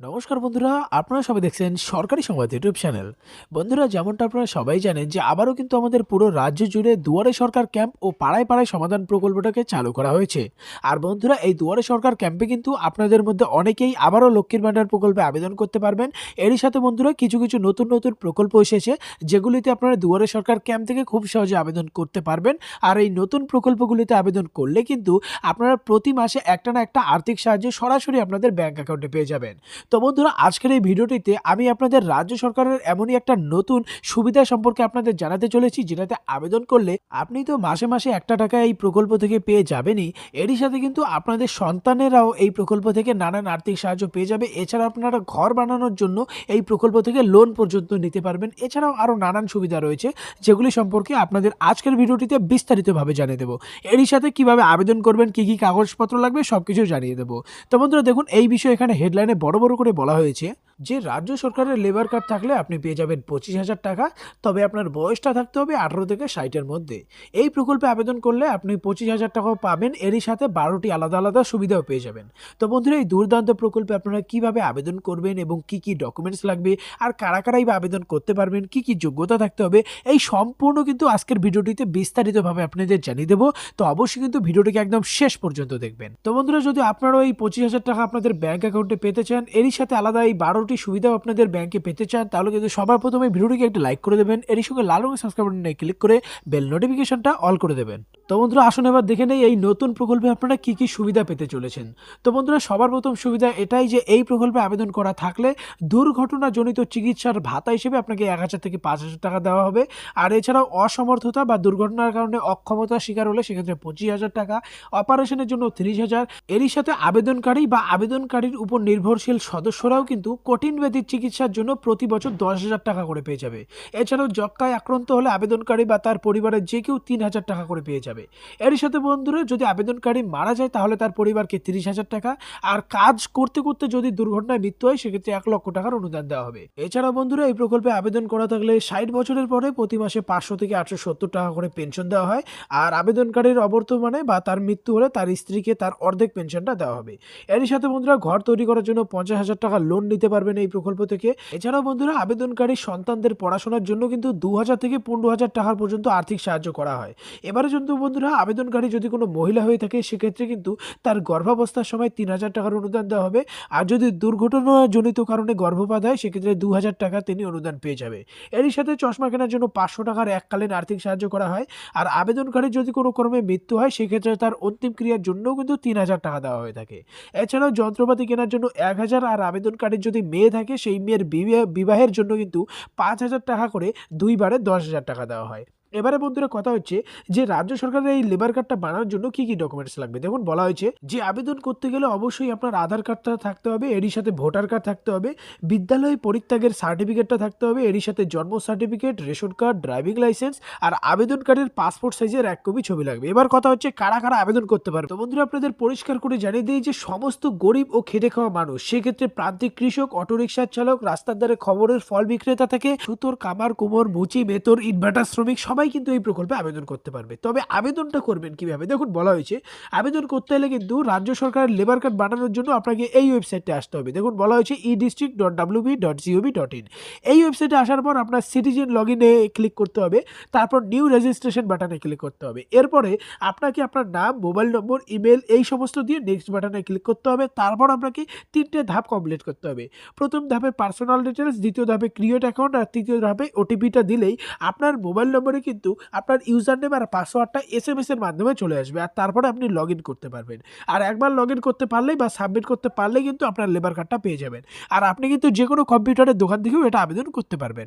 নমস্কার বন্ধুরা, আপনারা সবাই দেখছেন সরকারি সংবাদ ইউটিউব চ্যানেল। বন্ধুরা, যেমনটা আপনারা সবাই জানেন যে আবারও কিন্তু আমাদের পুরো রাজ্য জুড়ে দুয়ারে সরকার ক্যাম্প ও পাড়ায় পাড়ায় সমাধান প্রকল্পটাকে চালু করা হয়েছে। আর বন্ধুরা, এই দুয়ারে সরকার ক্যাম্পে কিন্তু আপনাদের মধ্যে অনেকেই আবারও লক্ষ্মীর ভাণ্ডার প্রকল্পে আবেদন করতে পারবেন। এরই সাথে বন্ধুরা কিছু কিছু নতুন নতুন প্রকল্প এসেছে, যেগুলিতে আপনারা দুয়ারে সরকার ক্যাম্প থেকে খুব সহজে আবেদন করতে পারবেন। আর এই নতুন প্রকল্পগুলিতে আবেদন করলে কিন্তু আপনারা প্রতি মাসে একটা না একটা আর্থিক সাহায্য সরাসরি আপনাদের ব্যাংক অ্যাকাউন্টে পেয়ে যাবেন। তো বন্ধুরা, আজকের এই ভিডিওটিতে আমি আপনাদের রাজ্য সরকারের এমনই একটা নতুন সুবিধা সম্পর্কে আপনাদের জানাতে চলেছি, যেটাতে আবেদন করলে আপনি তো মাসে মাসে একটা টাকা এই প্রকল্প থেকে পেয়ে যাবেনই, এরই সাথে কিন্তু আপনাদের সন্তানেরাও এই প্রকল্প থেকে নানান আর্থিক সাহায্য পেয়ে যাবে। এছাড়া আপনারা ঘর বানানোর জন্য এই প্রকল্প থেকে লোন পর্যন্ত নিতে পারবেন। এছাড়াও আরও নানান সুবিধা রয়েছে, যেগুলি সম্পর্কে আপনাদের আজকের ভিডিওটিতে বিস্তারিতভাবে জানিয়ে দেবো। এরই সাথে কিভাবে আবেদন করবেন, কি কি কাগজপত্র লাগবে সবকিছু জানিয়ে দেবো। তো বন্ধুরা দেখুন, এই বিষয়ে এখানে হেডলাইনে বড় বড় করে বলা হয়েছে যে রাজ্য সরকারের লেবার কার্ড থাকলে আপনি পেয়ে যাবেন 25,000 টাকা। তবে আপনার বয়সটা থাকতে হবে 18 থেকে 60-এর মধ্যে। এই প্রকল্পে আবেদন করলে আপনি 25,000 টাকাও পাবেন, এরই সাথে 12টি আলাদা আলাদা সুবিধাও পেয়ে যাবেন। তো বন্ধুরা, এই দুর্দান্ত প্রকল্পে আপনারা কিভাবে আবেদন করবেন এবং কি কি ডকুমেন্টস লাগবে আর কারা কারাই বা আবেদন করতে পারবেন, কি কি যোগ্যতা থাকতে হবে, এই সম্পূর্ণ কিন্তু আজকের ভিডিওটিতে বিস্তারিতভাবে আপনাদের জানিয়ে দেবো। তো অবশ্যই কিন্তু ভিডিওটিকে একদম শেষ পর্যন্ত দেখবেন। তো বন্ধুরা, যদি আপনারাও এই 25,000 টাকা আপনাদের ব্যাংক অ্যাকাউন্টে পেতে চান, এরই সাথে আলাদা এই 12টি সুবিধাও আপনাদের ব্যাংকে পেতে চান, তাহলে কিন্তু সবার প্রথমে ভিডিওটিকে একটা লাইক করে দেবেন, এরই সঙ্গে লাল রঙের সাবস্ক্রাইব বাটনে ক্লিক করে বেল নোটিফিকেশনটা অল করে দেবেন। তো বন্ধুরা, আসুন এবার দেখে নেই এই নতুন প্রকল্পে আপনারা কি কি সুবিধা পেতে চলেছেন। তো বন্ধুরা, সবার প্রথম সুবিধা এটাই যে এই প্রকল্পে আবেদন করা থাকলে দুর্ঘটনাজনিত চিকিৎসার ভাতা হিসেবে আপনাকে 1,000 থেকে 5,000 টাকা দেওয়া হবে। আর এছাড়াও অসমর্থতা বা দুর্ঘটনার কারণে অক্ষমতার শিকার হলে সেক্ষেত্রে 25,000 টাকা, অপারেশনের জন্য 30,000। এরই সাথে আবেদনকারী বা আবেদনকারীর উপর নির্ভরশীল সদস্যরাও কিন্তু কঠিন ব্যাধির চিকিৎসার জন্য প্রতি বছর 10,000 টাকা করে পেয়ে যাবে। এছাড়াও যক্ষ্মায় আক্রান্ত হলে আবেদনকারী বা তার পরিবারের যে কেউ 3,000 টাকা করে পেয়ে যাবে। এরই সাথে বন্ধুরা, যদি আবেদনকারী মারা যায় তাহলে তার পরিবারকে 30,000 টাকা, আর কাজ করতে করতে যদি দুর্ঘটনায় মৃত্যু হয় সেক্ষেত্রে 1,00,000 টাকার অনুদান দেওয়া হবে। এছাড়াও বন্ধুরা, এই প্রকল্পে আবেদন করা থাকলে 60 বছরের পরে প্রতি মাসে 500 থেকে 870 টাকা করে পেনশন দেওয়া হয়। আর আবেদনকারীর অবর্তমানে বা তার মৃত্যু হলে তার স্ত্রীকে তার অর্ধেক পেনশনটা দেওয়া হবে। এরই সাথে বন্ধুরা, ঘর তৈরি করার জন্য 50,000 টাকা লোন নিতে পারবেন এই প্রকল্প থেকে। এছাড়াও বন্ধুরা, আবেদনকারী সন্তানদের পড়াশোনার জন্য কিন্তু 2,000 থেকে 15,000 টাকার পর্যন্ত আর্থিক সাহায্য করা হয়। এবারে কিন্তু বন্ধুরা, আবেদনকারী যদি কোনো মহিলা হয়ে থাকে সেক্ষেত্রে কিন্তু তার গর্ভাবস্থার সময় 3,000 টাকার অনুদান দেওয়া হবে। আর যদি দুর্ঘটনাজনিত কারণে গর্ভপাত হয় সেক্ষেত্রে 2,000 টাকা তিনি অনুদান পেয়ে যাবে। এরই সাথে চশমা কেনার জন্য 500 টাকার এককালীন আর্থিক সাহায্য করা হয়। আর আবেদনকারীর যদি কোনো ক্রমে মৃত্যু হয় সেক্ষেত্রে তার অন্তিম ক্রিয়ার জন্যও কিন্তু 3,000 টাকা দেওয়া হয়ে থাকে। এছাড়াও যন্ত্রপাতি কেনার জন্য 1,000, আর আবেদনকারীর যদি মেয়ে থাকে সেই মেয়ের বিবাহের জন্য কিন্তু 5,000 টাকা করে দুইবারে 10,000 টাকা দেওয়া হয়। এবারে বন্ধুরা, কথা হচ্ছে যে রাজ্য সরকারের এই লেবার কার্ডটা বানানোর জন্য কি কি ডকুমেন্টস লাগবে। দেখুন, বলা হয়েছে যে আবেদন করতে গেলে অবশ্যই আপনার আধার কার্ডটা থাকতে হবে, এরই সাথে ভোটার কার্ড থাকতে হবে, বিদ্যালয় পরিত্যাগের সার্টিফিকেটটা থাকতে হবে, এরই সাথে জন্ম certificate, ration card, driving licence, আর আবেদনকারীর পাসপোর্ট সাইজের 1 কপি ছবি লাগবে। এবার কথা হচ্ছে কারা কারা আবেদন করতে পারে। তো বন্ধুরা, আপনাদের পরিষ্কার করে জানিয়ে দিই যে সমস্ত গরিব ও খেটে খাওয়া মানুষ, সেক্ষেত্রে প্রান্তিক কৃষক, অটোরিকশার চালক, রাস্তার ধারে খবরের ফল বিক্রেতা থেকে সুতোর কামার, কুমোর, মুচি, মেতর, ইটভাটার শ্রমিক সবাই কিন্তু এই প্রকল্পে আবেদন করতে পারবে। তবে আবেদনটা করবেন কিভাবে, দেখুন বলা হয়েছে আবেদন করতে হলে কিন্তু রাজ্য সরকারের লেবার কার্ড বানানোর জন্য আপনাকে এই ওয়েবসাইটে আসতে হবে। দেখুন, বলা হয়েছে edistrict.wb.gov.in। এই ওয়েবসাইটে আসার পর আপনার সিটিজেন লগইনে ক্লিক করতে হবে, তারপর নিউ রেজিস্ট্রেশন বাটনে ক্লিক করতে হবে। এরপরে আপনাকে আপনার নাম, মোবাইল নম্বর, ইমেল এই সমস্ত দিয়ে নেক্সট বাটনে ক্লিক করতে হবে। তারপর আপনাকে 3টে ধাপ কমপ্লিট করতে হবে। প্রথম ধাপে পার্সোনাল ডিটেলস, দ্বিতীয় ধাপে ক্রিয়েট অ্যাকাউন্ট, আর তৃতীয় ধাপে ওটিপিটা দিলেই আপনার মোবাইল নম্বরে কিন্তু আপনার ইউজার নেম আর পাসওয়ার্ডটা SMS এর মাধ্যমে চলে আসবে, আর তারপরে আপনি লগ ইন করতে পারবেন। আর একবার লগ ইন করতে পারলেই বা সাবমিট করতে পারলেই কিন্তু আপনার লেবার কার্ডটা পেয়ে যাবেন। আর আপনি কিন্তু যে কোনো কম্পিউটারের দোকান থেকেও এটা আবেদন করতে পারবেন।